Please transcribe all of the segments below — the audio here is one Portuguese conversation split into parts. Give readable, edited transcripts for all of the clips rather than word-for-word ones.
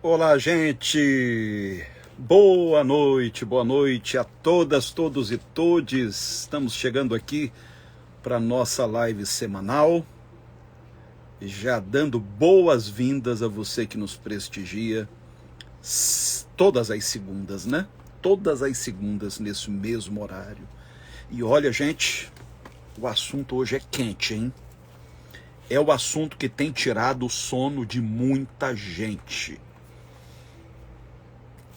Olá, gente! Boa noite a todas, todos e todes. Estamos chegando aqui para nossa live semanal, já dando boas-vindas a você que nos prestigia todas as segundas, né? Todas as segundas nesse mesmo horário. E olha, gente, o assunto hoje é quente, hein? É o assunto que tem tirado o sono de muita gente.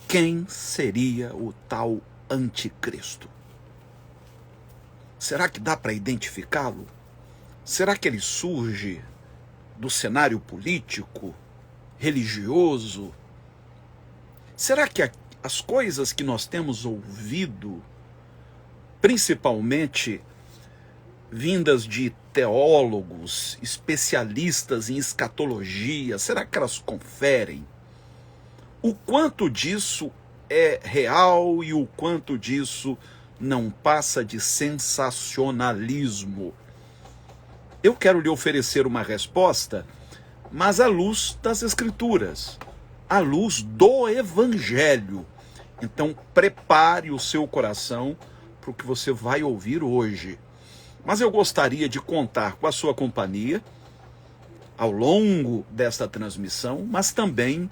Quem seria o tal anticristo? Será que dá para identificá-lo? Será que ele surge do cenário político, religioso? Será que as coisas que nós temos ouvido, principalmente vindas de teólogos, especialistas em escatologia, será que elas conferem? O quanto disso é real e o quanto disso não passa de sensacionalismo? Eu quero lhe oferecer uma resposta, mas à luz das Escrituras, à luz do Evangelho. Então prepare o seu coração para o que você vai ouvir hoje. Mas eu gostaria de contar com a sua companhia ao longo desta transmissão, mas também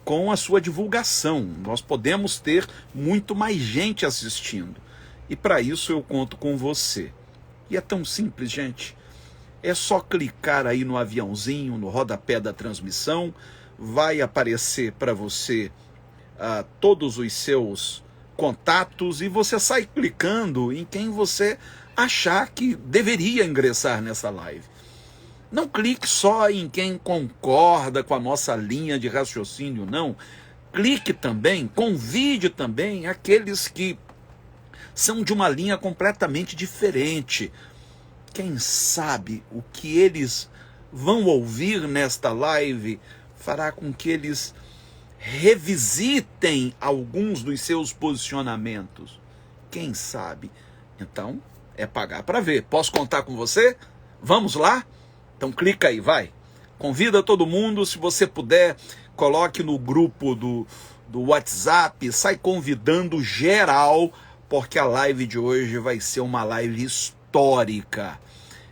com a sua divulgação. Nós podemos ter muito mais gente assistindo. E para isso eu conto com você. E é tão simples, gente. É só clicar aí no aviãozinho, no rodapé da transmissão. Vai aparecer para você todos os seus contatos e você sai clicando em quem você achar que deveria ingressar nessa live. Não clique só em quem concorda com a nossa linha de raciocínio, não. Clique também, convide também aqueles que são de uma linha completamente diferente. Quem sabe o que eles vão ouvir nesta live fará com que eles revisitem alguns dos seus posicionamentos. Quem sabe? Então, é pagar para ver. Posso contar com você? Vamos lá? Então clica aí, vai. Convida todo mundo, se você puder, coloque no grupo do WhatsApp, sai convidando geral, porque a live de hoje vai ser uma live histórica.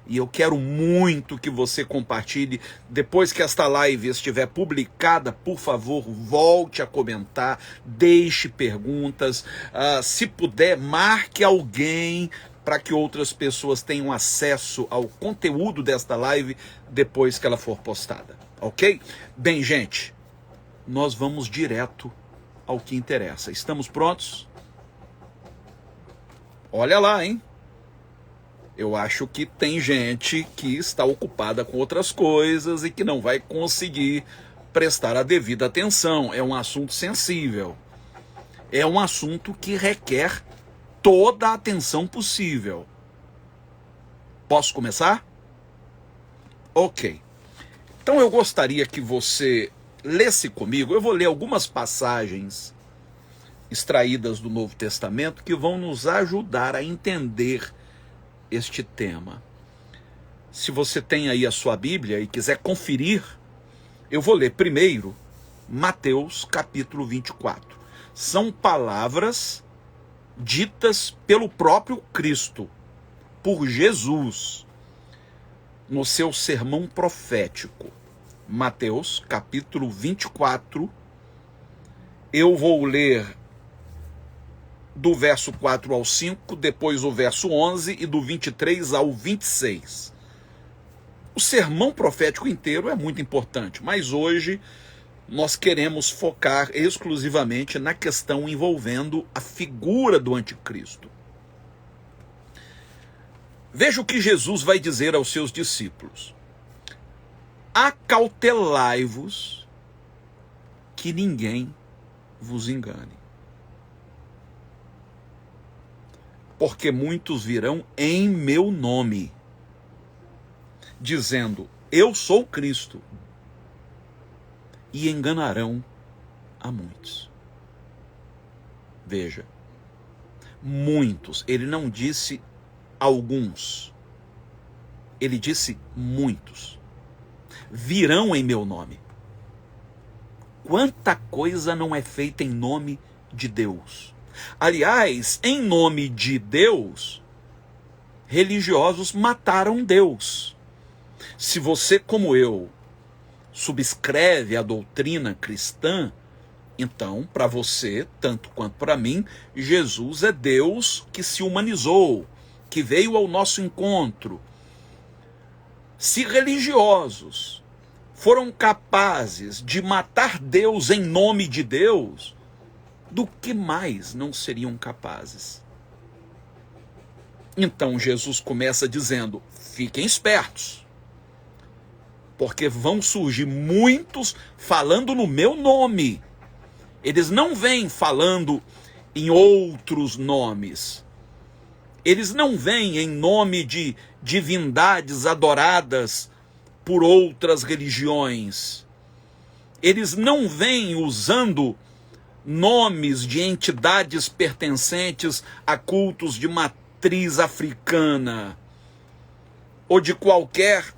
E eu quero muito que você compartilhe. Depois que esta live estiver publicada, por favor, volte a comentar, deixe perguntas. Se puder, marque alguém para que outras pessoas tenham acesso ao conteúdo desta live depois que ela for postada, ok? Bem, gente, nós vamos direto ao que interessa. Estamos prontos? Olha lá, hein? Eu acho que tem gente que está ocupada com outras coisas e que não vai conseguir prestar a devida atenção. É um assunto sensível. É um assunto que requer toda a atenção possível. Posso começar? Ok. Então eu gostaria que você lesse comigo. Eu vou ler algumas passagens extraídas do Novo Testamento que vão nos ajudar a entender este tema. Se você tem aí a sua Bíblia e quiser conferir, eu vou ler primeiro Mateus capítulo 24. São palavras ditas pelo próprio Cristo, por Jesus, no seu sermão profético. Mateus capítulo 24, eu vou ler do verso 4 ao 5, depois o verso 11 e do 23 ao 26. O sermão profético inteiro é muito importante, mas hoje nós queremos focar exclusivamente na questão envolvendo a figura do anticristo. Veja o que Jesus vai dizer aos seus discípulos. Acautelai-vos que ninguém vos engane. Porque muitos virão em meu nome, dizendo, eu sou Cristo, e enganarão a muitos. Veja, muitos, ele não disse alguns, ele disse muitos, virão em meu nome. quanta coisa não é feita em nome de Deus. Aliás, em nome de Deus, religiosos mataram Deus. Se você, como eu, subscreve a doutrina cristã, então, para você, tanto quanto para mim, Jesus é Deus que se humanizou, que veio ao nosso encontro. Se religiosos foram capazes de matar Deus em nome de Deus, do que mais não seriam capazes? Então Jesus começa dizendo: fiquem espertos, porque vão surgir muitos falando no meu nome. Eles não vêm falando em outros nomes. Eles não vêm em nome de divindades adoradas por outras religiões. Eles não vêm usando nomes de entidades pertencentes a cultos de matriz africana ou de qualquer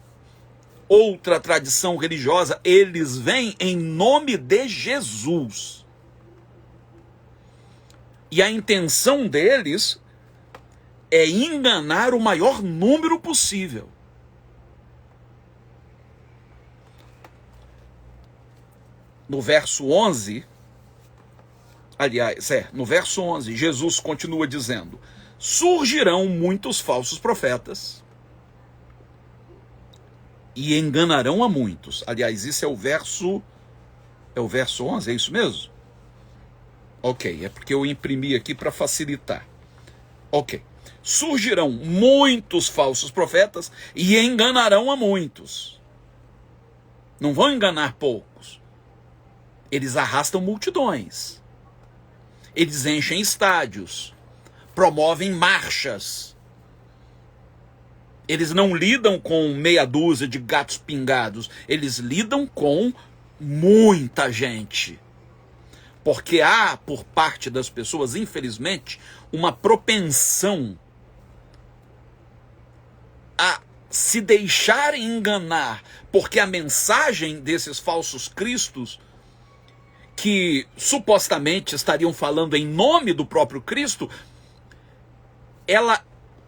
outra tradição religiosa. Eles vêm em nome de Jesus. E a intenção deles é enganar o maior número possível. No verso 11, no verso 11, Jesus continua dizendo: surgirão muitos falsos profetas e enganarão a muitos. Aliás, isso é o verso 11, é isso mesmo? Ok, é porque eu imprimi aqui para facilitar. Ok. Surgirão muitos falsos profetas e enganarão a muitos. Não vão enganar poucos. Eles arrastam multidões. Eles enchem estádios. Promovem marchas. Eles não lidam com meia dúzia de gatos pingados. Eles lidam com muita gente. Porque há, por parte das pessoas, infelizmente, uma propensão a se deixarem enganar, porque a mensagem desses falsos cristos, que supostamente estariam falando em nome do próprio Cristo,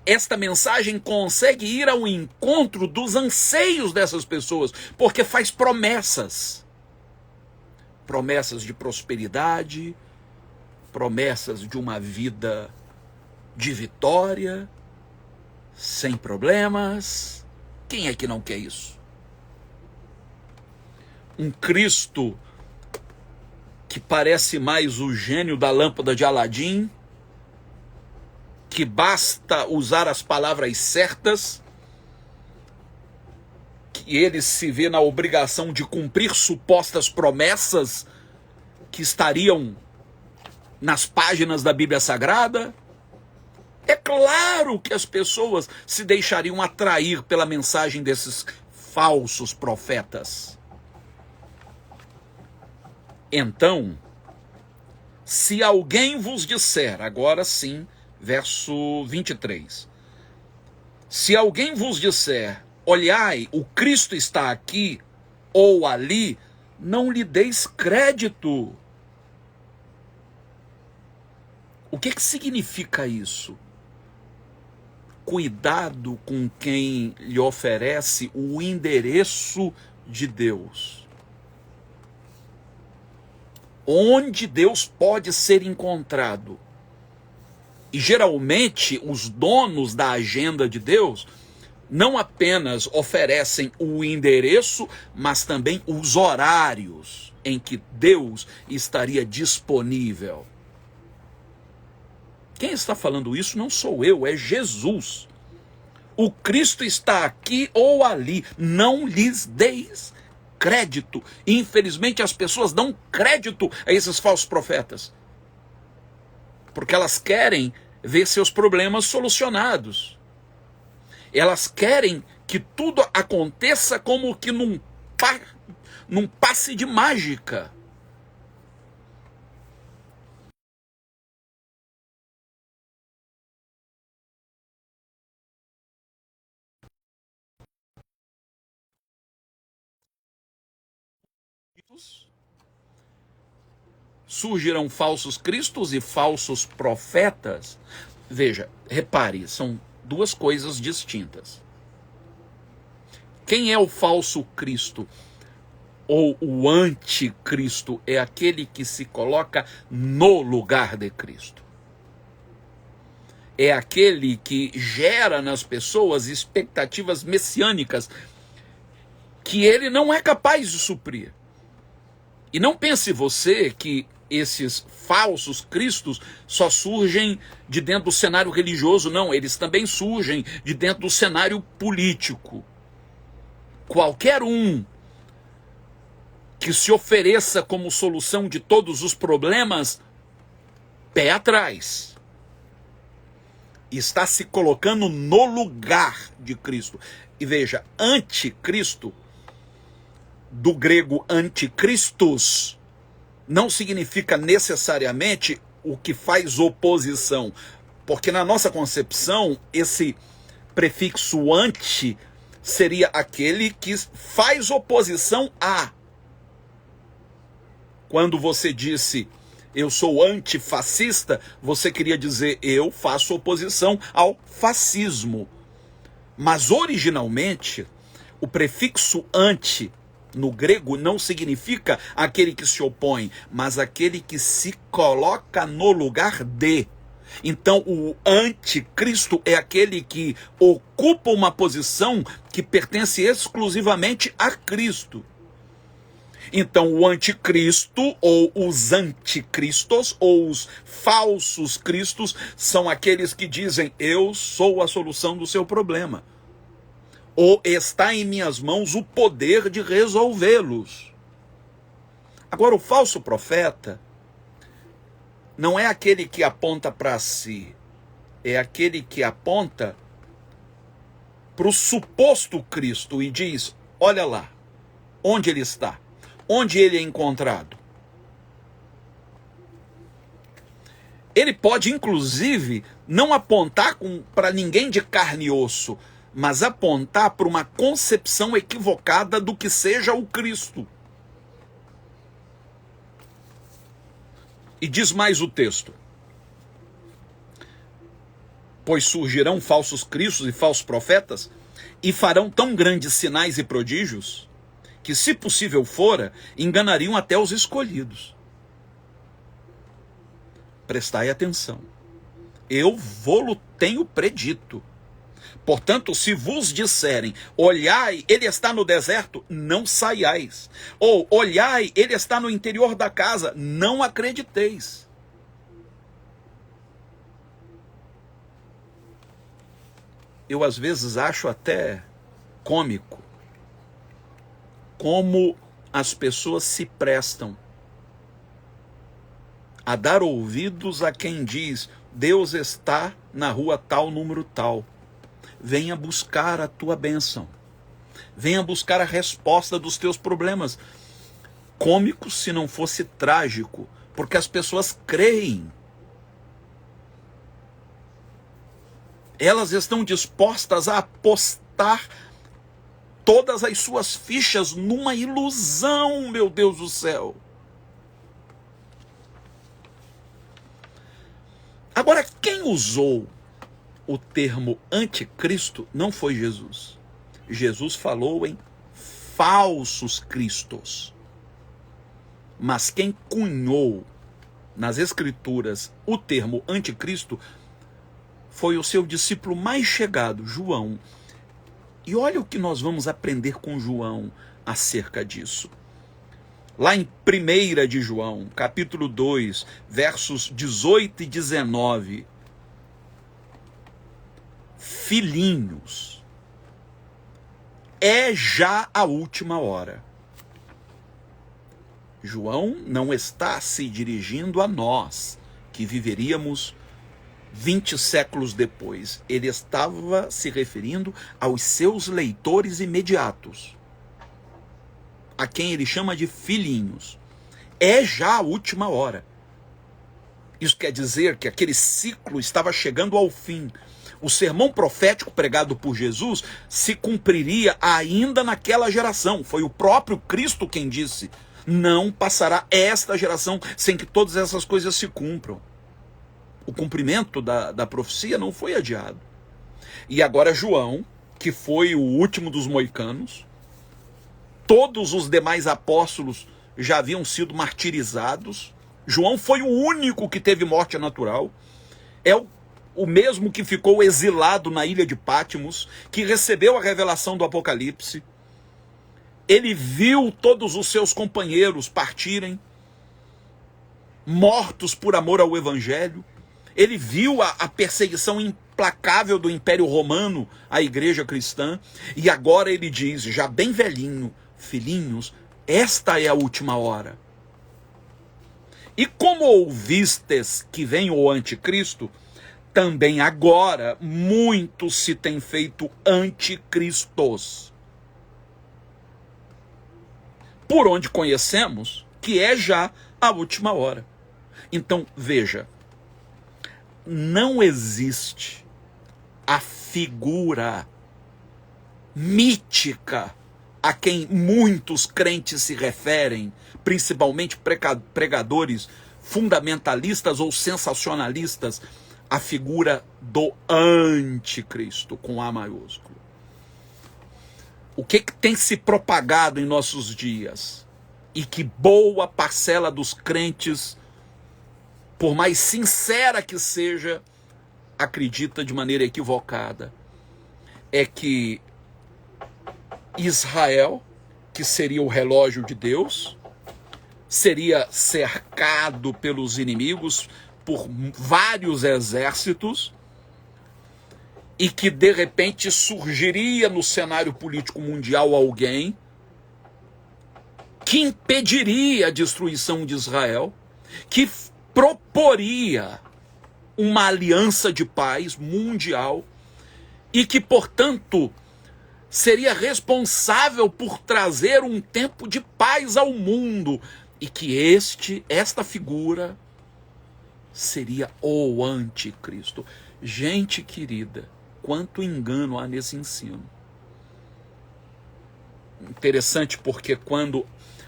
esta mensagem consegue ir ao encontro dos anseios dessas pessoas, porque faz promessas. Promessas de prosperidade, promessas de uma vida de vitória, sem problemas. Quem é que não quer isso? Um Cristo que parece mais o gênio da lâmpada de Aladim, que basta usar as palavras certas, que ele se vê na obrigação de cumprir supostas promessas que estariam nas páginas da Bíblia Sagrada. É claro que as pessoas se deixariam atrair pela mensagem desses falsos profetas. Então, se alguém vos disser, agora sim, verso 23, se alguém vos disser: olhai, o Cristo está aqui ou ali, não lhe deis crédito. O que significa isso? Cuidado com quem lhe oferece o endereço de Deus. Onde Deus pode ser encontrado. E geralmente os donos da agenda de Deus não apenas oferecem o endereço, mas também os horários em que Deus estaria disponível. Quem está falando isso não sou eu, é Jesus. O Cristo está aqui ou ali. Não lhes deis crédito. Infelizmente as pessoas dão crédito a esses falsos profetas, porque elas querem ver seus problemas solucionados. Elas querem que tudo aconteça como que num passe de mágica. surgirão falsos cristos e falsos profetas. Veja, repare, são duas coisas distintas. Quem é o falso Cristo ou o anticristo? É aquele que se coloca no lugar de Cristo. É aquele que gera nas pessoas expectativas messiânicas que ele não é capaz de suprir. E não pense você que esses falsos cristos só surgem de dentro do cenário religioso, não. Eles também surgem de dentro do cenário político. Qualquer um que se ofereça como solução de todos os problemas, pé atrás. Está se colocando no lugar de Cristo. E veja, anticristo, do grego anticristos, não significa necessariamente o que faz oposição. Porque na nossa concepção, esse prefixo anti seria aquele que faz oposição a. Quando você disse eu sou antifascista, você queria dizer eu faço oposição ao fascismo. Mas originalmente, o prefixo anti no grego não significa aquele que se opõe, mas aquele que se coloca no lugar de. Então o anticristo é aquele que ocupa uma posição que pertence exclusivamente a Cristo. Então o anticristo ou os anticristos ou os falsos cristos são aqueles que dizem eu sou a solução do seu problema. Ou está em minhas mãos o poder de resolvê-los. Agora o falso profeta não é aquele que aponta para si, é aquele que aponta para o suposto Cristo e diz, olha lá, onde ele está, onde ele é encontrado. Ele pode, inclusive, não apontar para ninguém de carne e osso, mas apontar para uma concepção equivocada do que seja o Cristo. E diz mais o texto. Pois surgirão falsos cristos e falsos profetas, e farão tão grandes sinais e prodígios, que se possível fora, enganariam até os escolhidos. Prestai atenção. Eu vou-lo tenho predito. Portanto, se vos disserem, olhai, ele está no deserto, não saiais. Ou, olhai, ele está no interior da casa, não acrediteis. Eu, às vezes, acho até cômico como as pessoas se prestam a dar ouvidos a quem diz, Deus está na rua tal, número tal. Venha buscar a tua bênção. Venha buscar a resposta dos teus problemas. Cômico se não fosse trágico, porque as pessoas creem. Elas estão dispostas a apostar todas as suas fichas numa ilusão, meu Deus do céu. Agora, quem usou o termo anticristo não foi Jesus. Jesus falou em falsos cristos. Mas quem cunhou nas escrituras o termo anticristo foi o seu discípulo mais chegado, João. E olha o que nós vamos aprender com João acerca disso. Lá em 1 de João, capítulo 2, versos 18 e 19. Filhinhos, é já a última hora. João não está se dirigindo a nós, que viveríamos 20 séculos depois. Ele estava se referindo aos seus leitores imediatos, a quem ele chama de filhinhos. É já a última hora. Isso quer dizer que aquele ciclo estava chegando ao fim. O sermão profético pregado por Jesus se cumpriria ainda naquela geração. Foi o próprio Cristo quem disse: não passará esta geração sem que todas essas coisas se cumpram. O cumprimento da profecia não foi adiado. E agora João, que foi o último dos moicanos, todos os demais apóstolos já haviam sido martirizados. João foi o único que teve morte natural. É o mesmo que ficou exilado na ilha de Patmos, que recebeu a revelação do Apocalipse. Ele viu todos os seus companheiros partirem, mortos por amor ao Evangelho. Ele viu a perseguição implacável do Império Romano à igreja cristã. E agora ele diz, já bem velhinho: filhinhos, esta é a última hora. E como ouvistes que vem o anticristo, também agora muitos se têm feito anticristos. Por onde conhecemos que é já a última hora. Então, veja, não existe a figura mítica a quem muitos crentes se referem, principalmente pregadores fundamentalistas ou sensacionalistas, a figura do anticristo, com A maiúsculo. O que tem se propagado em nossos dias, e que boa parcela dos crentes, por mais sincera que seja, acredita de maneira equivocada, é que Israel, que seria o relógio de Deus, seria cercado pelos inimigos, por vários exércitos, e que de repente surgiria no cenário político mundial alguém que impediria a destruição de Israel, que proporia uma aliança de paz mundial e que, portanto, seria responsável por trazer um tempo de paz ao mundo, e que esta figura seria o anticristo. Gente querida, quanto engano há nesse ensino. Interessante, porque quando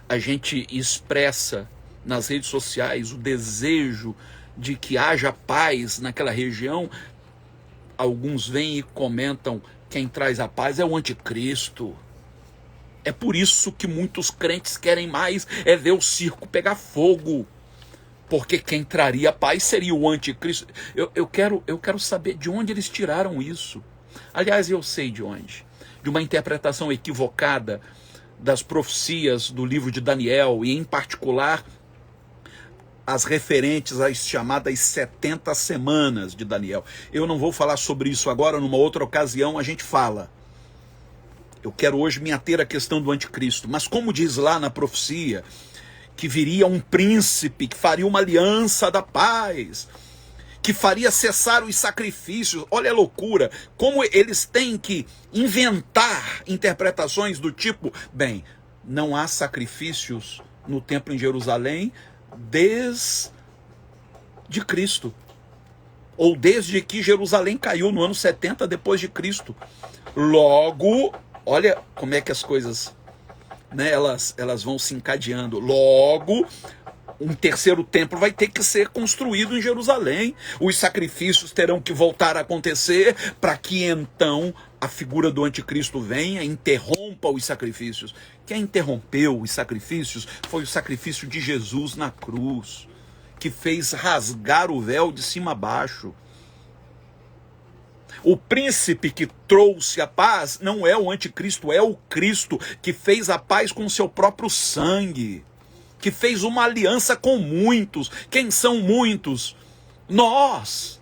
a gente expressa nas redes sociais o desejo de que haja paz naquela região, alguns vêm e comentam: quem traz a paz é o anticristo. É por isso que muitos crentes querem mais é ver o circo pegar fogo, porque quem traria paz seria o anticristo. Eu quero saber de onde eles tiraram isso. Aliás, eu sei de onde. De uma interpretação equivocada das profecias do livro de Daniel, e em particular as referentes às chamadas 70 semanas de Daniel. Eu não vou falar sobre isso agora, numa outra ocasião a gente fala. Eu quero hoje me ater à questão do anticristo. Mas como diz lá na profecia, que viria um príncipe que faria uma aliança da paz, que faria cessar os sacrifícios. Olha a loucura, como eles têm que inventar interpretações do tipo: bem, não há sacrifícios no templo em Jerusalém desde Cristo, ou desde que Jerusalém caiu no ano 70 depois de Cristo. Logo, olha como é que as coisas, né, elas vão se encadeando. Logo, um terceiro templo vai ter que ser construído em Jerusalém. Os sacrifícios terão que voltar a acontecer, para que então a figura do anticristo venha e interrompa os sacrifícios. Quem interrompeu os sacrifícios foi o sacrifício de Jesus na cruz, que fez rasgar o véu de cima a baixo. O príncipe que trouxe a paz não é o anticristo, é o Cristo, que fez a paz com seu próprio sangue, que fez uma aliança com muitos. Quem são muitos? Nós,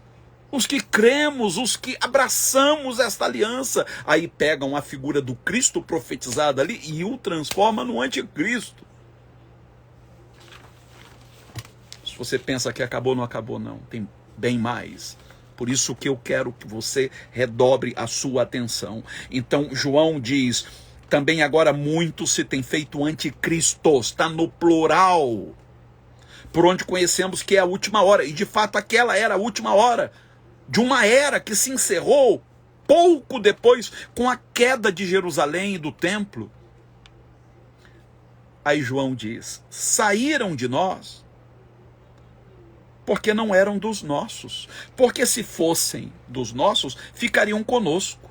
os que cremos, os que abraçamos esta aliança. Aí pegam a figura do Cristo profetizado ali e o transforma no anticristo. Se você pensa que acabou, não acabou não, tem bem mais. Por isso que eu quero que você redobre a sua atenção. Então João diz: também agora muitos se têm feito anticristos, está no plural, por onde conhecemos que é a última hora, e de fato aquela era a última hora. de uma era que se encerrou pouco depois com a queda de Jerusalém e do templo. Aí João diz: saíram de nós porque não eram dos nossos. Porque se fossem dos nossos, ficariam conosco.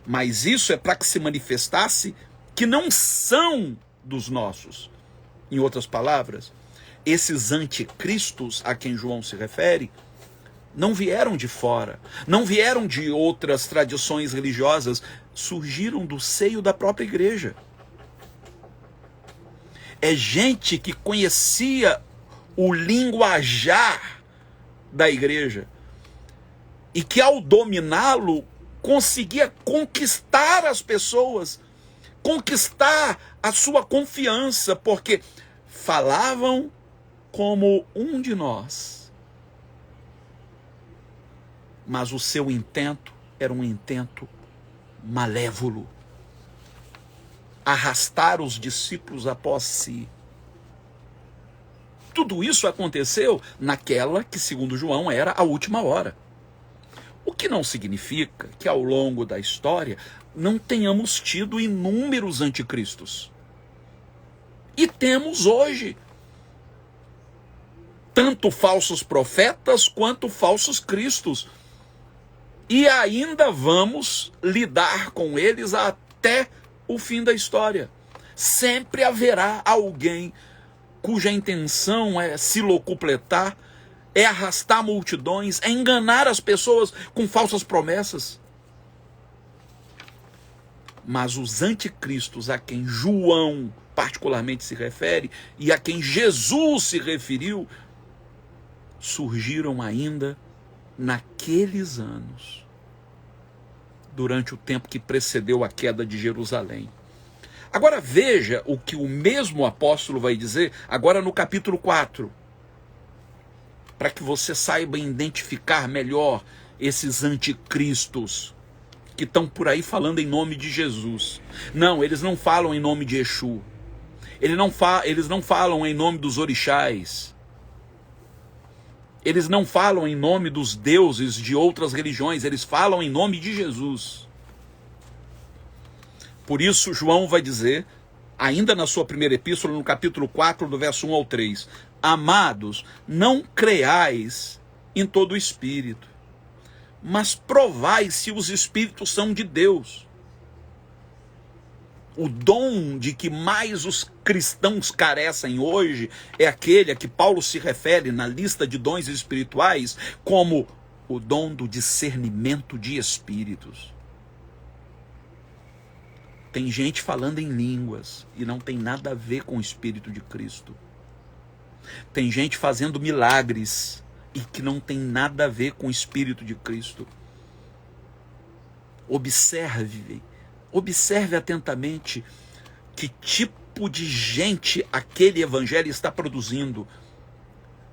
Mas isso é para que se manifestasse que não são dos nossos. Em outras palavras, esses anticristos a quem João se refere não vieram de fora, não vieram de outras tradições religiosas, surgiram do seio da própria igreja. É gente que conhecia o linguajar da igreja e que, ao dominá-lo, conseguia conquistar as pessoas, conquistar a sua confiança, porque falavam como um de nós. Mas o seu intento era um intento malévolo. Arrastar os discípulos após si. Tudo isso aconteceu naquela que, segundo João, era a última hora. O que não significa que ao longo da história não tenhamos tido inúmeros anticristos. E temos hoje tanto falsos profetas quanto falsos cristos. E ainda vamos lidar com eles até o fim da história. Sempre haverá alguém cuja intenção é se locupletar, é arrastar multidões, é enganar as pessoas com falsas promessas. Mas os anticristos a quem João particularmente se refere e a quem Jesus se referiu, surgiram ainda naqueles anos, durante o tempo que precedeu a queda de Jerusalém. Agora veja o que o mesmo apóstolo vai dizer agora no capítulo 4, para que você saiba identificar melhor esses anticristos que estão por aí falando em nome de Jesus. Não, eles não falam em nome de Exu. Eles não falam em nome dos orixás. Eles não falam em nome dos deuses de outras religiões, eles falam em nome de Jesus. Por isso João vai dizer, ainda na sua primeira epístola, no capítulo 4, do verso 1 ao 3, amados, não creais em todo o espírito, mas provai se os espíritos são de Deus. O dom de que mais os cristãos carecem hoje é aquele a que Paulo se refere na lista de dons espirituais como o dom do discernimento de espíritos. Tem gente falando em línguas e não tem nada a ver com o Espírito de Cristo. Tem gente fazendo milagres e que não tem nada a ver com o Espírito de Cristo. Observe atentamente que tipo de gente aquele evangelho está produzindo.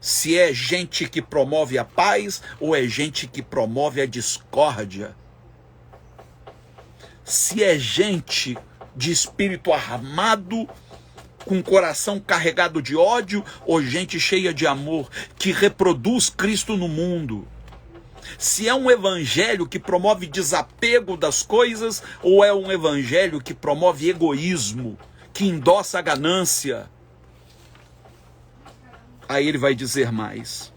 Se é gente que promove a paz ou é gente que promove a discórdia. Se é gente de espírito armado, com coração carregado de ódio, ou gente cheia de amor, que reproduz Cristo no mundo. Se é um evangelho que promove desapego das coisas, ou é um evangelho que promove egoísmo, que endossa a ganância. Aí ele vai dizer mais.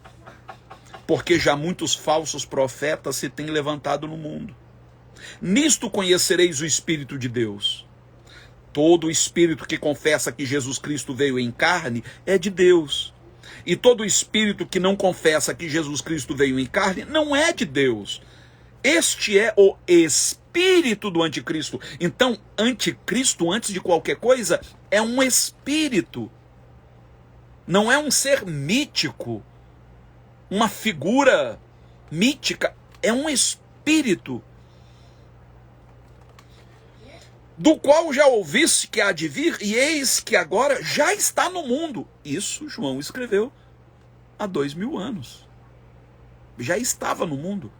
Porque já muitos falsos profetas se têm levantado no mundo. Nisto conhecereis o Espírito de Deus. Todo espírito que confessa que Jesus Cristo veio em carne é de Deus. E todo espírito que não confessa que Jesus Cristo veio em carne não é de Deus. Este é o espírito do anticristo. Então, anticristo, antes de qualquer coisa, é um espírito. Não é um ser mítico, uma figura mítica. É um espírito. Do qual já ouviste que há de vir, e eis que agora já está no mundo. Isso João escreveu há 2000 anos. Já estava no mundo.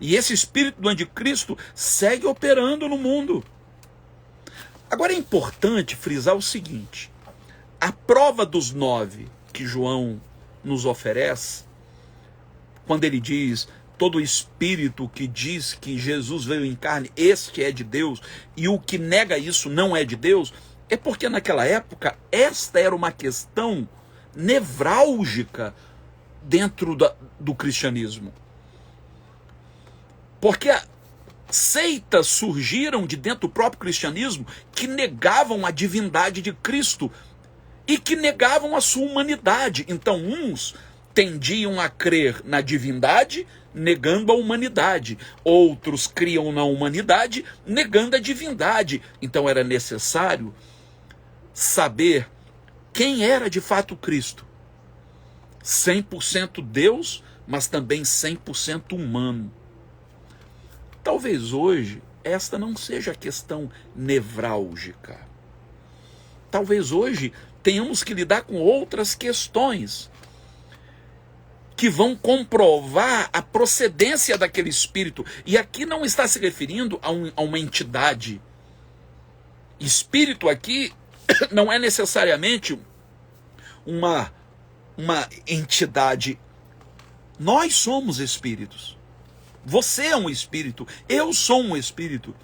E esse espírito do anticristo segue operando no mundo. Agora é importante frisar o seguinte. A prova dos 9 que João nos oferece, quando ele diz, todo espírito que diz que Jesus veio em carne, este é de Deus, e o que nega isso não é de Deus, é porque naquela época esta era uma questão nevrálgica dentro do cristianismo. Porque seitas surgiram de dentro do próprio cristianismo que negavam a divindade de Cristo e que negavam a sua humanidade. Então uns tendiam a crer na divindade, negando a humanidade. Outros criam na humanidade, negando a divindade. Então era necessário saber quem era de fato Cristo. 100% Deus, mas também 100% humano. Talvez hoje esta não seja a questão nevrálgica. Talvez hoje tenhamos que lidar com outras questões que vão comprovar a procedência daquele espírito. E aqui não está se referindo a uma entidade. Espírito aqui não é necessariamente uma entidade. Nós somos espíritos. Você é um espírito. Eu sou um espírito.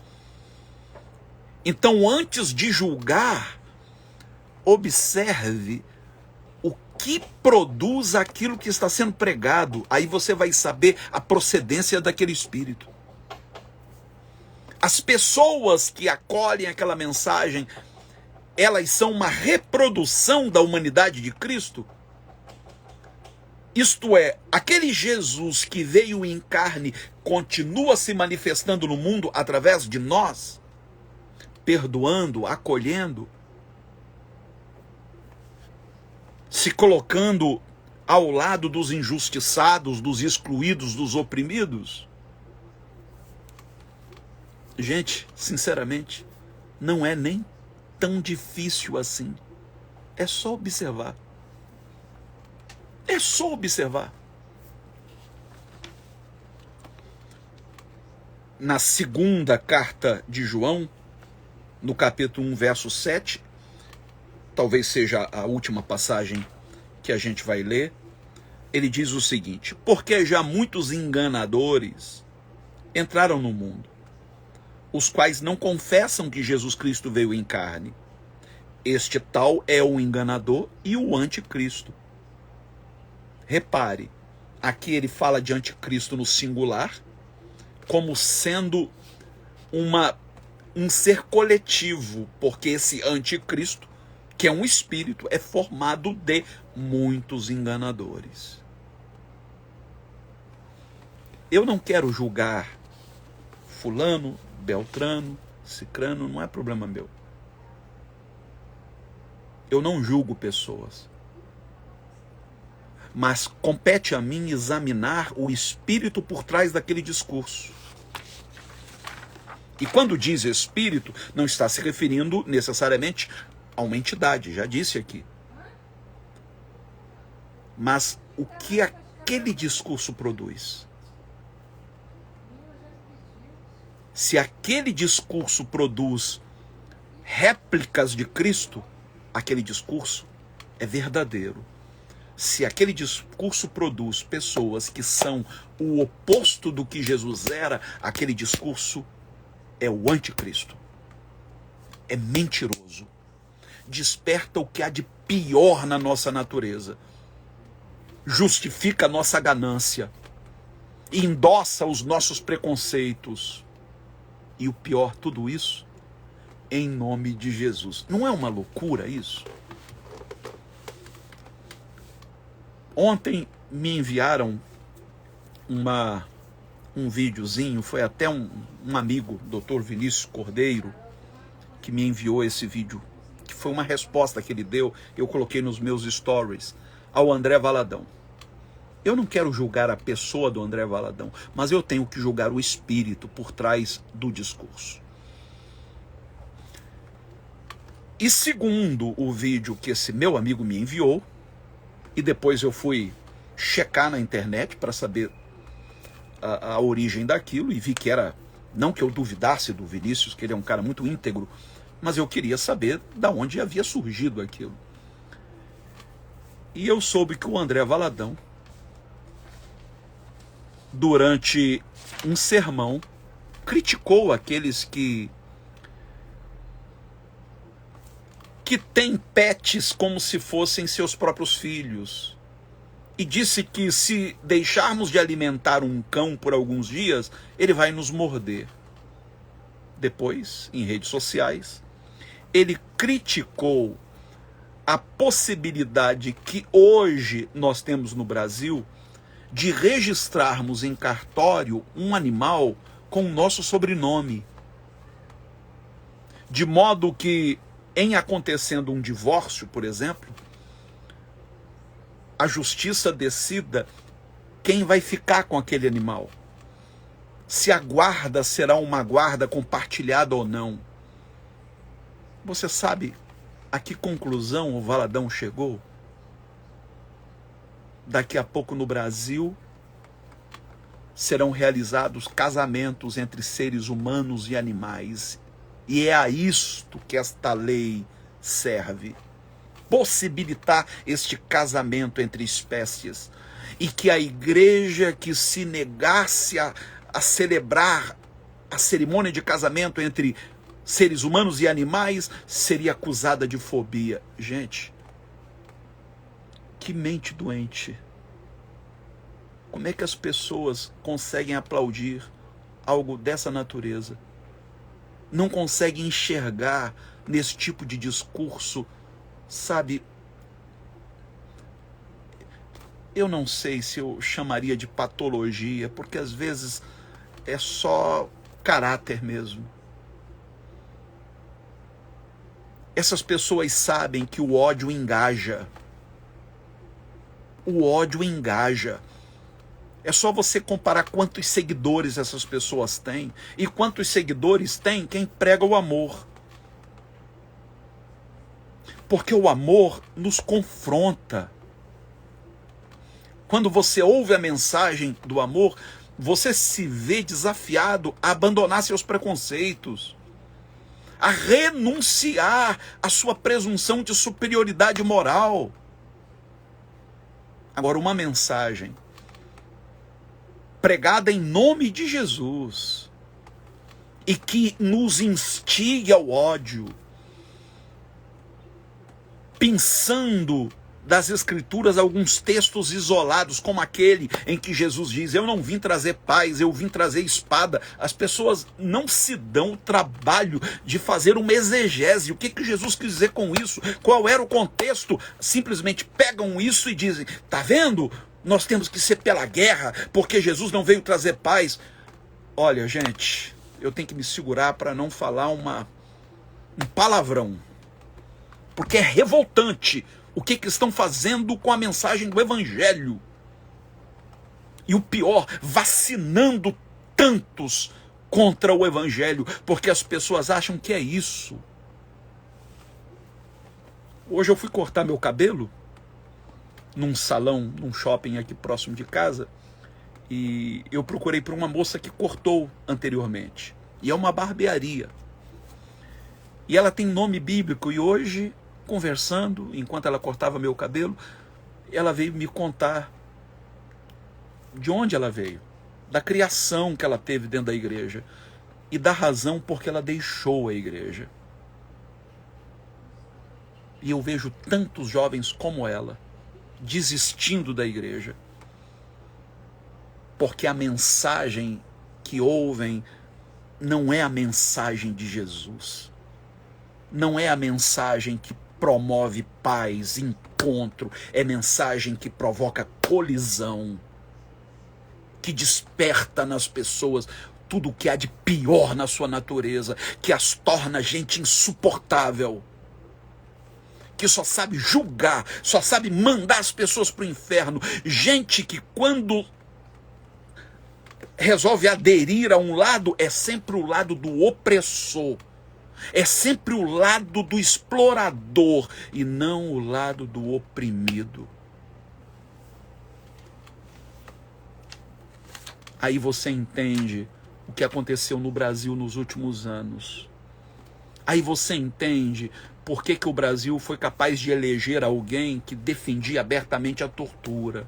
Então, antes de julgar, observe o que produz aquilo que está sendo pregado. Aí você vai saber a procedência daquele espírito. As pessoas que acolhem aquela mensagem, elas são uma reprodução da humanidade de Cristo? Isto é, aquele Jesus que veio em carne continua se manifestando no mundo através de nós, perdoando, acolhendo, se colocando ao lado dos injustiçados, dos excluídos, dos oprimidos? Gente, sinceramente, não é nem tão difícil assim. É só observar. É só observar. Na segunda carta de João, no capítulo 1, verso 7, talvez seja a última passagem que a gente vai ler, ele diz o seguinte: porque já muitos enganadores entraram no mundo, os quais não confessam que Jesus Cristo veio em carne. Este tal é o enganador e o anticristo. Repare, aqui ele fala de anticristo no singular, como sendo um ser coletivo, porque esse anticristo, que é um espírito, é formado de muitos enganadores. Eu não quero julgar fulano, beltrano, cicrano, não é problema meu. Eu não julgo pessoas. Mas compete a mim examinar o espírito por trás daquele discurso. E quando diz espírito, não está se referindo necessariamente a uma entidade, já disse aqui. Mas o que aquele discurso produz? Se aquele discurso produz réplicas de Cristo, aquele discurso é verdadeiro. Se aquele discurso produz pessoas que são o oposto do que Jesus era, aquele discurso é o anticristo. É mentiroso. Desperta o que há de pior na nossa natureza. Justifica a nossa ganância. Endossa os nossos preconceitos. E o pior, tudo isso, em nome de Jesus. Não é uma loucura isso? Ontem me enviaram um videozinho, foi até um amigo, Dr. Vinícius Cordeiro, que me enviou esse vídeo, que foi uma resposta que ele deu, eu coloquei nos meus stories, ao André Valadão. Eu não quero julgar a pessoa do André Valadão, mas eu tenho que julgar o espírito por trás do discurso. E segundo o vídeo que esse meu amigo me enviou, e depois eu fui checar na internet para saber a origem daquilo, e vi que era, não que eu duvidasse do Vinícius, que ele é um cara muito íntegro, mas eu queria saber de onde havia surgido aquilo. E eu soube que o André Valadão durante um sermão, criticou aqueles que têm pets como se fossem seus próprios filhos. E disse que se deixarmos de alimentar um cão por alguns dias, ele vai nos morder. Depois, em redes sociais, ele criticou a possibilidade que hoje nós temos no Brasil de registrarmos em cartório um animal com o nosso sobrenome. De modo que, em acontecendo um divórcio, por exemplo, a justiça decida quem vai ficar com aquele animal. Se a guarda será uma guarda compartilhada ou não. Você sabe a que conclusão o Valadão chegou? Daqui a pouco no Brasil serão realizados casamentos entre seres humanos e animais. E é a isto que esta lei serve. Possibilitar este casamento entre espécies. E que a igreja que se negasse a celebrar a cerimônia de casamento entre seres humanos e animais seria acusada de fobia. Gente, que mente doente. Como é que as pessoas conseguem aplaudir algo dessa natureza? Não conseguem enxergar nesse tipo de discurso, sabe? Eu não sei se eu chamaria de patologia, porque às vezes é só caráter mesmo. Essas pessoas sabem que o ódio engaja. O ódio engaja. É só você comparar quantos seguidores essas pessoas têm e quantos seguidores tem quem prega o amor. Porque o amor nos confronta. Quando você ouve a mensagem do amor, você se vê desafiado a abandonar seus preconceitos, a renunciar à sua presunção de superioridade moral. Agora, uma mensagem pregada em nome de Jesus e que nos instigue ao ódio, pensando das Escrituras alguns textos isolados, como aquele em que Jesus diz: eu não vim trazer paz, eu vim trazer espada. As pessoas não se dão o trabalho de fazer uma exegese. O que Jesus quis dizer com isso? Qual era o contexto? Simplesmente pegam isso e dizem: tá vendo? Nós temos que ser pela guerra, porque Jesus não veio trazer paz. Olha, gente, eu tenho que me segurar para não falar um palavrão, porque é revoltante o que estão fazendo com a mensagem do Evangelho. E o pior, vacinando tantos contra o Evangelho, porque as pessoas acham que é isso. Hoje eu fui cortar meu cabelo num salão, num shopping aqui próximo de casa, e eu procurei por uma moça que cortou anteriormente. E é uma barbearia. E ela tem nome bíblico, e hoje, conversando, enquanto ela cortava meu cabelo, ela veio me contar de onde ela veio, da criação que ela teve dentro da igreja e da razão por que ela deixou a igreja. E eu vejo tantos jovens como ela desistindo da igreja, porque a mensagem que ouvem não é a mensagem de Jesus, não é a mensagem que promove paz, encontro, é mensagem que provoca colisão, que desperta nas pessoas tudo o que há de pior na sua natureza, que as torna gente insuportável, que só sabe julgar, só sabe mandar as pessoas para o inferno. Gente que quando resolve aderir a um lado, é sempre o lado do opressor, é sempre o lado do explorador e não o lado do oprimido. Aí você entende o que aconteceu no Brasil nos últimos anos. Aí você entende por que o Brasil foi capaz de eleger alguém que defendia abertamente a tortura.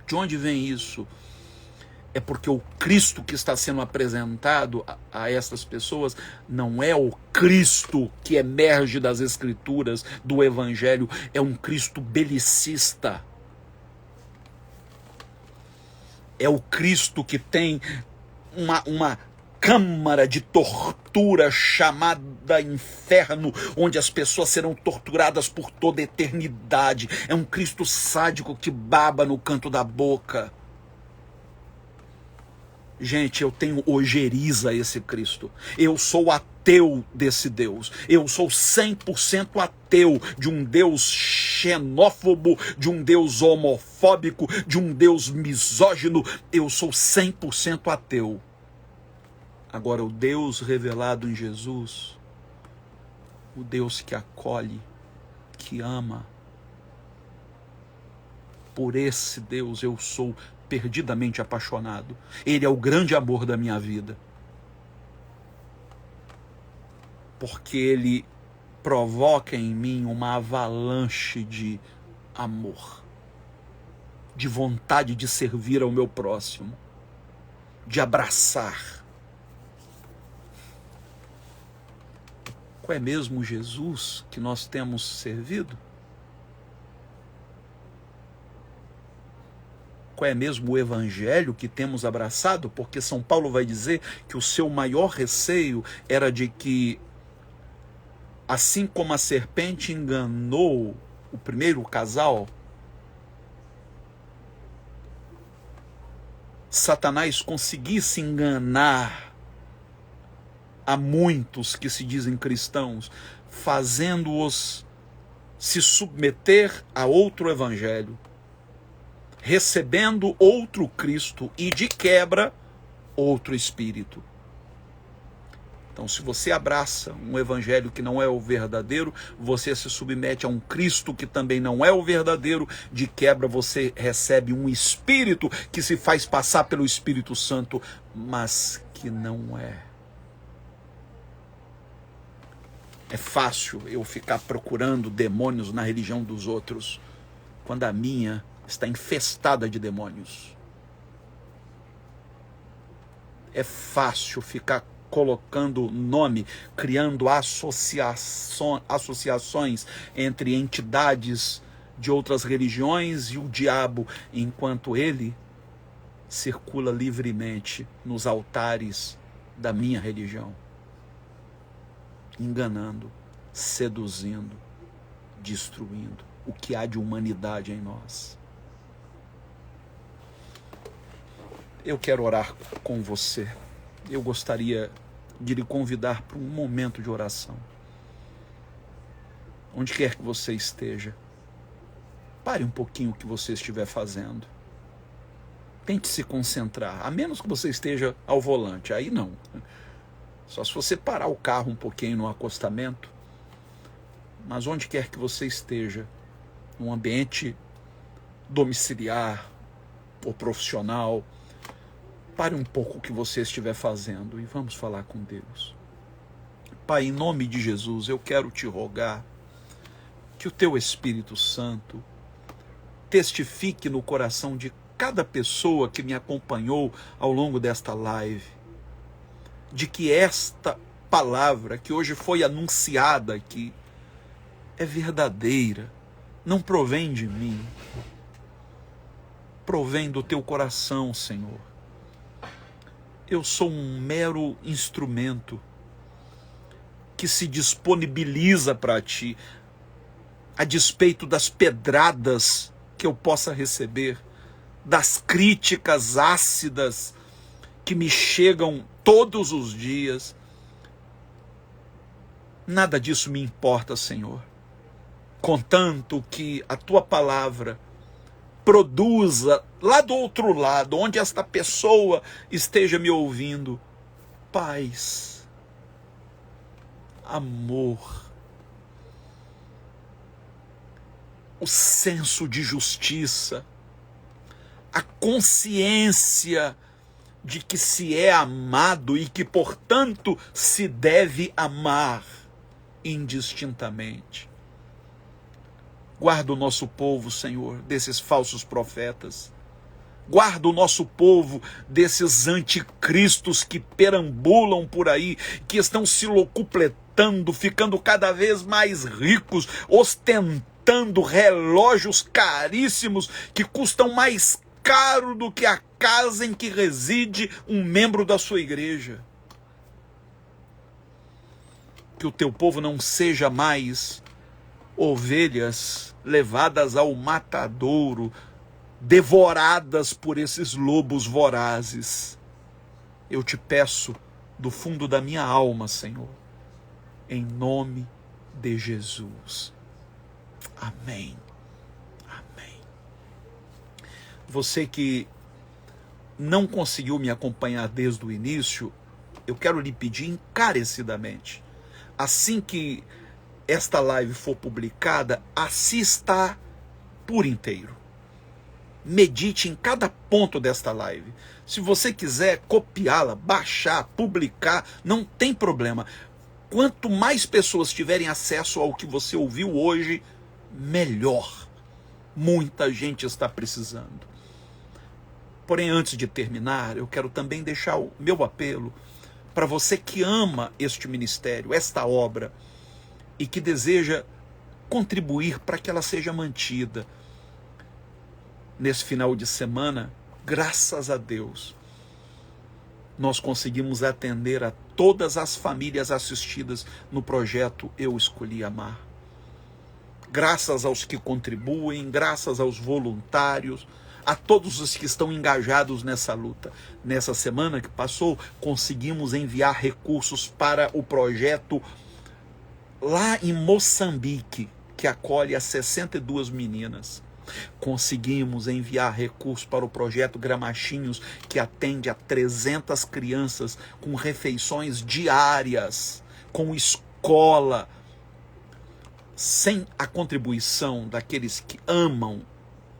De onde vem isso? é porque o Cristo que está sendo apresentado a essas pessoas não é o Cristo que emerge das Escrituras, do Evangelho, é um Cristo belicista. É o Cristo que tem uma câmara de tortura chamada inferno, onde as pessoas serão torturadas por toda a eternidade. É um Cristo sádico que baba no canto da boca. Gente, eu tenho ojeriza a esse Cristo. Eu sou ateu desse Deus. Eu sou 100% ateu de um Deus xenófobo, de um Deus homofóbico, de um Deus misógino. Eu sou 100% ateu. Agora, o Deus revelado em Jesus, o Deus que acolhe, que ama, por esse Deus eu sou perdidamente apaixonado. Ele é o grande amor da minha vida. Porque ele provoca em mim uma avalanche de amor, de vontade de servir ao meu próximo, de abraçar. Qual é mesmo Jesus que nós temos servido? Qual é mesmo o evangelho que temos abraçado? Porque São Paulo vai dizer que o seu maior receio era de que, assim como a serpente enganou o primeiro casal, Satanás conseguisse enganar a muitos que se dizem cristãos, fazendo-os se submeter a outro evangelho, recebendo outro Cristo e, de quebra, outro Espírito. Então, se você abraça um evangelho que não é o verdadeiro, você se submete a um Cristo que também não é o verdadeiro, de quebra você recebe um Espírito que se faz passar pelo Espírito Santo, mas que não é. É fácil eu ficar procurando demônios na religião dos outros, quando a minha está infestada de demônios. É fácil ficar colocando nome, criando associações entre entidades de outras religiões e o diabo, enquanto ele circula livremente nos altares da minha religião, enganando, seduzindo, destruindo o que há de humanidade em nós. Eu quero orar com você. Eu gostaria de lhe convidar para um momento de oração. Onde quer que você esteja, pare um pouquinho o que você estiver fazendo. Tente se concentrar, a menos que você esteja ao volante, aí não. Só se você parar o carro um pouquinho no acostamento. Mas onde quer que você esteja, num ambiente domiciliar ou profissional, pare um pouco o que você estiver fazendo e vamos falar com Deus. Pai, em nome de Jesus, eu quero te rogar que o teu Espírito Santo testifique no coração de cada pessoa que me acompanhou ao longo desta live, de que esta palavra que hoje foi anunciada aqui é verdadeira, não provém de mim, provém do teu coração, Senhor. Eu sou um mero instrumento que se disponibiliza para ti, a despeito das pedradas que eu possa receber, das críticas ácidas que me chegam todos os dias. Nada disso me importa, Senhor, contanto que a tua palavra produza lá do outro lado, onde esta pessoa esteja me ouvindo, paz, amor, o senso de justiça, a consciência de que se é amado e que, portanto, se deve amar indistintamente. Guarda o nosso povo, Senhor, desses falsos profetas. Guarda o nosso povo desses anticristos que perambulam por aí, que estão se locupletando, ficando cada vez mais ricos, ostentando relógios caríssimos que custam mais caro do que a casa em que reside um membro da sua igreja. Que o teu povo não seja mais ovelhas levadas ao matadouro, devoradas por esses lobos vorazes. Eu te peço do fundo da minha alma, Senhor, em nome de Jesus. Amém. Amém. Você que não conseguiu me acompanhar desde o início, eu quero lhe pedir encarecidamente, assim que esta live for publicada, assista por inteiro. Medite em cada ponto desta live. Se você quiser copiá-la, baixar, publicar, não tem problema. Quanto mais pessoas tiverem acesso ao que você ouviu hoje, melhor. Muita gente está precisando. Porém, antes de terminar, eu quero também deixar o meu apelo para você que ama este ministério, esta obra, e que deseja contribuir para que ela seja mantida. Nesse final de semana, graças a Deus, nós conseguimos atender a todas as famílias assistidas no projeto Eu Escolhi Amar. Graças aos que contribuem, graças aos voluntários, a todos os que estão engajados nessa luta. Nessa semana que passou, conseguimos enviar recursos para o projeto lá em Moçambique, que acolhe as 62 meninas. Conseguimos enviar recursos para o projeto Gramachinhos, que atende a 300 crianças com refeições diárias, com escola. Sem a contribuição daqueles que amam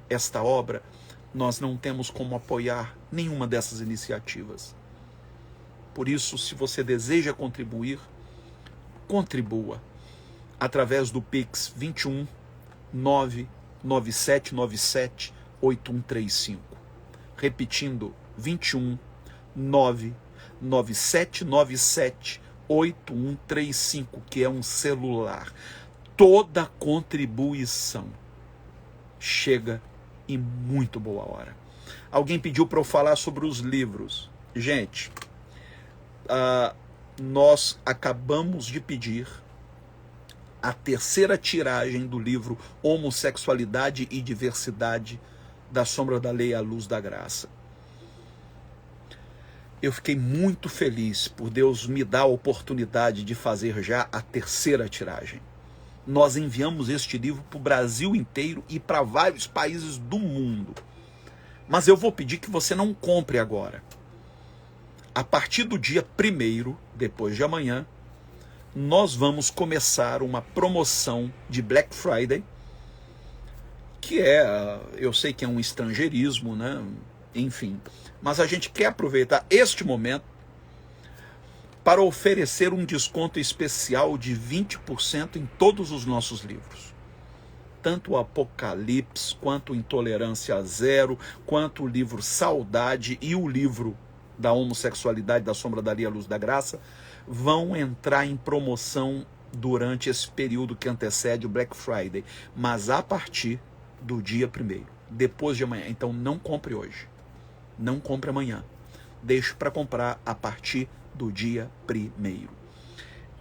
esta obra, nós não temos como apoiar nenhuma dessas iniciativas. Por isso, se você deseja contribuir, contribua através do Pix 21 99797 8135. Repetindo, 21 99797 8135, que é um celular. Toda contribuição chega em muito boa hora. Alguém pediu para eu falar sobre os livros. Gente, nós acabamos de pedir a terceira tiragem do livro Homossexualidade e Diversidade, da Sombra da Lei à Luz da Graça. Eu fiquei muito feliz por Deus me dar a oportunidade de fazer já a terceira tiragem. Nós enviamos este livro para o Brasil inteiro e para vários países do mundo. Mas eu vou pedir que você não compre agora. A partir do dia 1º, depois de amanhã, nós vamos começar uma promoção de Black Friday, que eu sei que é um estrangeirismo, né? Enfim, mas a gente quer aproveitar este momento para oferecer um desconto especial de 20% em todos os nossos livros. Tanto o Apocalipse, quanto Intolerância Zero, quanto o livro Saudade e o livro da Homossexualidade, da Sombra da Lei à Luz da Graça, vão entrar em promoção durante esse período que antecede o Black Friday, mas a partir do dia 1º, depois de amanhã. Então não compre hoje, não compre amanhã, deixe para comprar a partir do dia 1º.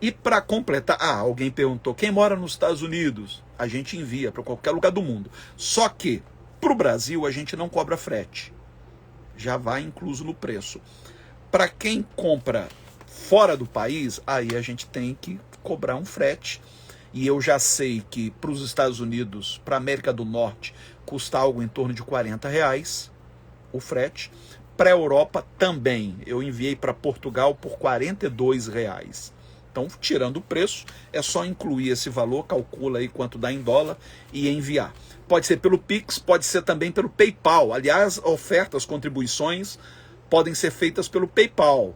E para completar, alguém perguntou, quem mora nos Estados Unidos? A gente envia para qualquer lugar do mundo, só que para o Brasil a gente não cobra frete, já vai incluso no preço. Para quem compra fora do país, aí a gente tem que cobrar um frete, e eu já sei que para os Estados Unidos, para a América do Norte, custa algo em torno de R$40 o frete. Para a Europa também, eu enviei para Portugal por R$42. Então, tirando o preço, é só incluir esse valor, calcula aí quanto dá em dólar e enviar. Pode ser pelo Pix, pode ser também pelo PayPal. Aliás, ofertas, contribuições podem ser feitas pelo PayPal.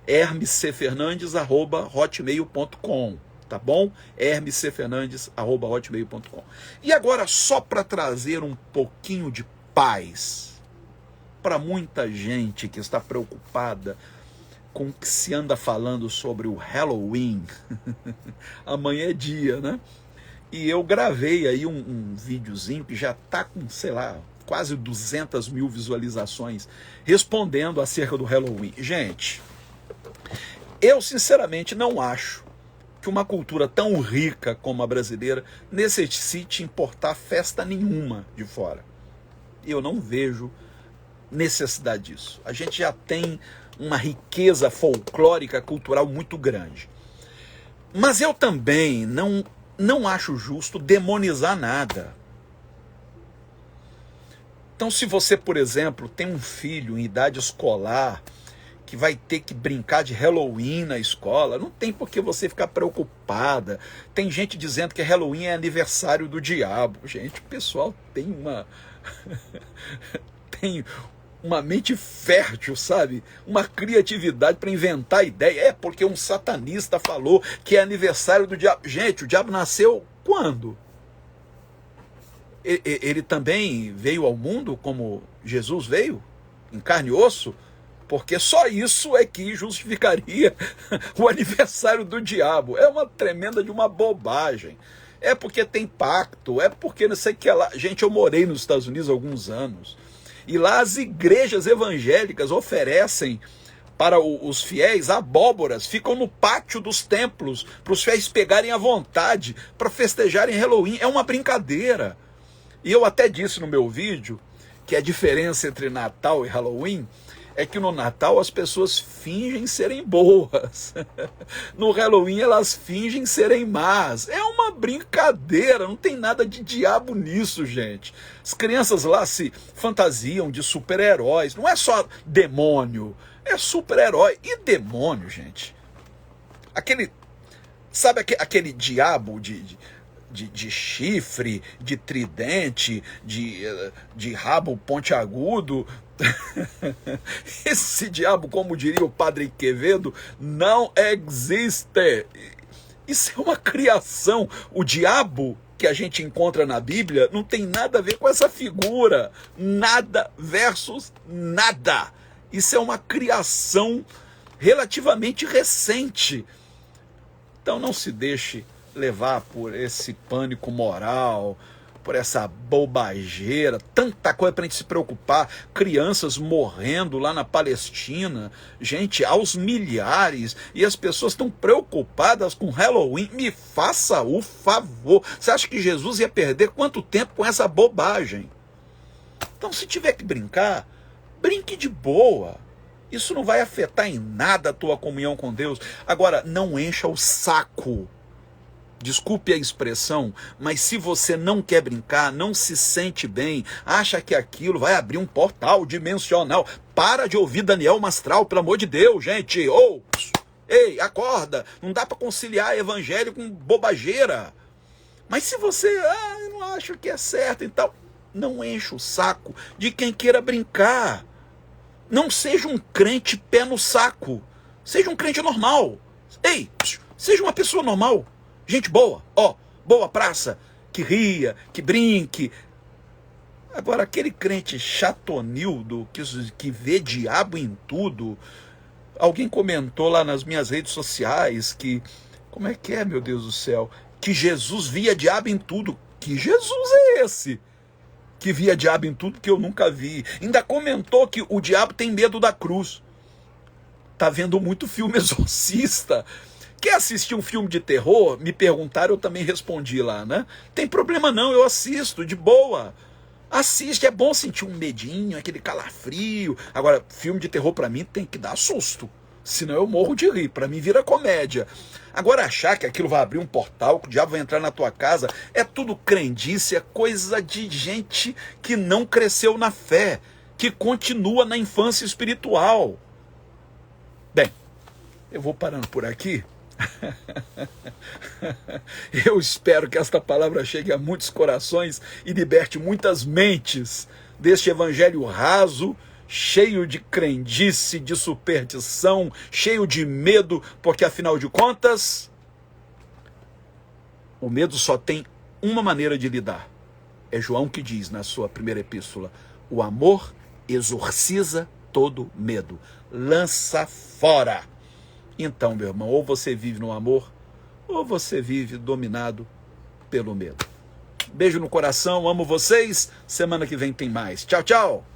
hermescfernandes@hotmail.com, tá bom? hermescfernandes@hotmail.com. E agora, só para trazer um pouquinho de paz para muita gente que está preocupada com o que se anda falando sobre o Halloween, amanhã é dia, né? E eu gravei aí um videozinho que já está com, sei lá, quase 200 mil visualizações, respondendo acerca do Halloween. Gente, eu sinceramente não acho que uma cultura tão rica como a brasileira necessite importar festa nenhuma de fora. Eu não vejo necessidade disso. A gente já tem uma riqueza folclórica, cultural muito grande. Mas eu também não acho justo demonizar nada. Então, se você, por exemplo, tem um filho em idade escolar que vai ter que brincar de Halloween na escola, não tem por que você ficar preocupada. Tem gente dizendo que Halloween é aniversário do diabo. Gente, o pessoal tem tem uma mente fértil, sabe? Uma criatividade para inventar ideia. É porque um satanista falou que é aniversário do diabo. Gente, o diabo nasceu quando? Ele também veio ao mundo como Jesus veio? Em carne e osso? Porque só isso é que justificaria o aniversário do diabo. É uma tremenda de uma bobagem. É porque tem pacto, é porque não sei o que lá. Gente, eu morei nos Estados Unidos há alguns anos. E lá as igrejas evangélicas oferecem para os fiéis abóboras, ficam no pátio dos templos, para os fiéis pegarem à vontade, para festejarem Halloween. É uma brincadeira. E eu até disse no meu vídeo que a diferença entre Natal e Halloween é que no Natal as pessoas fingem serem boas. No Halloween elas fingem serem más. É uma brincadeira, não tem nada de diabo nisso, gente. As crianças lá se fantasiam de super-heróis. Não é só demônio, é super-herói. E demônio, gente? Sabe aquele diabo de chifre, de tridente, de rabo pontiagudo? Esse diabo, como diria o padre Quevedo, não existe. Isso é uma criação. O diabo que a gente encontra na Bíblia não tem nada a ver com essa figura. Nada versus nada. Isso é uma criação relativamente recente. Então não se deixe levar por esse pânico moral, por essa bobageira, tanta coisa para a gente se preocupar, crianças morrendo lá na Palestina, gente, aos milhares, e as pessoas estão preocupadas com Halloween. Me faça o favor. Você acha que Jesus ia perder quanto tempo com essa bobagem? Então, se tiver que brincar, brinque de boa. Isso não vai afetar em nada a tua comunhão com Deus. Agora, não encha o saco. Desculpe a expressão, mas se você não quer brincar, não se sente bem, acha que aquilo vai abrir um portal dimensional, para de ouvir Daniel Mastral, pelo amor de Deus, gente. Ei, acorda, não dá para conciliar evangelho com bobageira. Mas se você, eu não acho que é certo e tal, não enche o saco de quem queira brincar. Não seja um crente pé no saco, seja um crente normal. Ei, seja uma pessoa normal. Gente boa, boa praça, que ria, que brinque. Agora, aquele crente chatonildo, que vê diabo em tudo. Alguém comentou lá nas minhas redes sociais que, como é que é, meu Deus do céu? Que Jesus via diabo em tudo. Que Jesus é esse? Que via diabo em tudo que eu nunca vi. Ainda comentou que o diabo tem medo da cruz. Tá vendo muito filme exorcista. Quer assistir um filme de terror? Me perguntaram, eu também respondi lá, né? Tem problema não, eu assisto, de boa. Assiste, é bom sentir um medinho, aquele calafrio. Agora, filme de terror pra mim tem que dar susto. Senão eu morro de rir, pra mim vira comédia. Agora, achar que aquilo vai abrir um portal, que o diabo vai entrar na tua casa, é tudo crendice, é coisa de gente que não cresceu na fé, que continua na infância espiritual. Bem, eu vou parando por aqui. Eu espero que esta palavra chegue a muitos corações e liberte muitas mentes deste evangelho raso, cheio de crendice, de superstição, cheio de medo, porque afinal de contas, o medo só tem uma maneira de lidar. É João que diz na sua primeira epístola: o amor exorciza todo medo, lança fora. Então, meu irmão, ou você vive no amor, ou você vive dominado pelo medo. Beijo no coração, amo vocês. Semana que vem tem mais. Tchau, tchau.